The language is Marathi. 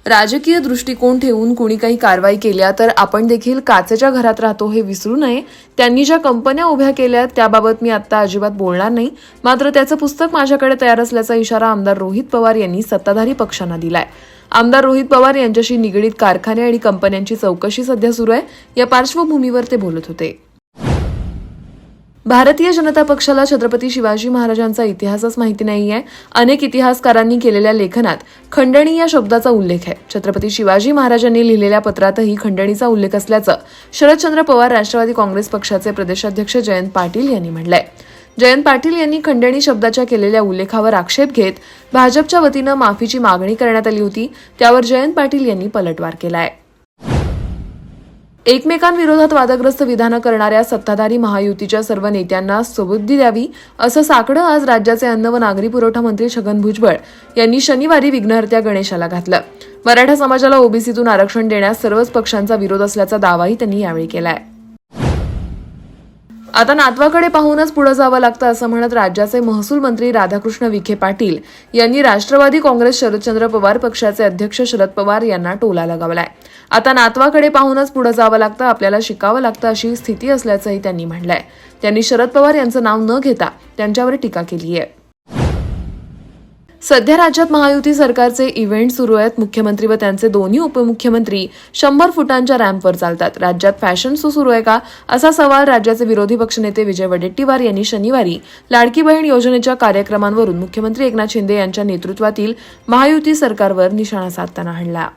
राजकीय दृष्टिकोन ठेवून कुणी काही कारवाई केल्या तर आपण देखील काचेच्या घरात राहतो हे विसरू नये. त्यांनी ज्या कंपन्या उभ्या केल्यात त्याबाबत मी आता अजिबात बोलणार नाही. मात्र त्याचं पुस्तक माझ्याकडे तयार असल्याचा इशारा आमदार रोहित पवार यांनी सत्ताधारी पक्षांना दिलाय. आमदार रोहित पवार यांच्याशी निगडीत कारखाने आणि कंपन्यांची चौकशी सध्या सुरू आहे. या पार्श्वभूमीवर ते बोलत होते. भारतीय जनता पक्षाला छत्रपती शिवाजी महाराजांचा इतिहासच माहिती नाहीये. अनेक इतिहासकारांनी केलेल्या लेखनात खंडणी या शब्दाचा उल्लेख आहे. छत्रपती शिवाजी महाराजांनी लिहिलेल्या पत्रातही खंडणीचा उल्लेख असल्याचं शरदचंद्र पवार राष्ट्रवादी काँग्रेस पक्षाचे प्रदेशाध्यक्ष जयंत पाटील यांनी म्हटलंय. जयंत पाटील यांनी खंडणी शब्दाच्या केलेल्या उल्लेखावर आक्षेप घेत भाजपच्या वतीनं माफीची मागणी करण्यात आली होती. त्यावर जयंत पाटील यांनी पलटवार केलाय. एकमेकांविरोधात वादग्रस्त विधानं करणाऱ्या सत्ताधारी महायुतीच्या सर्व नेत्यांना सुबुद्धी द्यावी असं साकडं आज राज्याचे अन्न व नागरी पुरवठा मंत्री छगन भुजबळ यांनी शनिवारी विघ्नहर्त्या गणेशाला घातलं. मराठा समाजाला ओबीसीतून आरक्षण देण्यास सर्वच पक्षांचा विरोध असल्याचा दावाही त्यांनी यावेळी केलाय. आता नातवाकडे पाहूनच पुढे जावं लागतं असं म्हणत राज्याचे महसूल मंत्री राधाकृष्ण विखे पाटील यांनी राष्ट्रवादी काँग्रेस शरदचंद्र पवार पक्षाचे अध्यक्ष शरद पवार यांना टोला लगावलाय. आता नातवाकडे पाहूनच पुढे जावं लागतं, आपल्याला शिकावं लागतं अशी स्थिती असल्याचंही त्यांनी म्हटलंय. त्यांनी शरद पवार यांचं नाव न घेता त्यांच्यावर टीका केली आहे. सध्या राज्यात महायुती सरकारचे इव्हेंट सुरू आहेत. मुख्यमंत्री व त्यांचे दोन्ही उपमुख्यमंत्री 100 फुटांच्या रॅम्पवर चालतात. राज्यात फॅशन शो सुरू आहे का असा सवाल राज्याचे विरोधी पक्षनेते विजय वडेट्टीवार यांनी शनिवारी लाडकी बहीण योजनेच्या कार्यक्रमांवरून मुख्यमंत्री एकनाथ शिंदे यांच्या नेतृत्वातील महायुती सरकारवर निशाणा साधताना हाणला.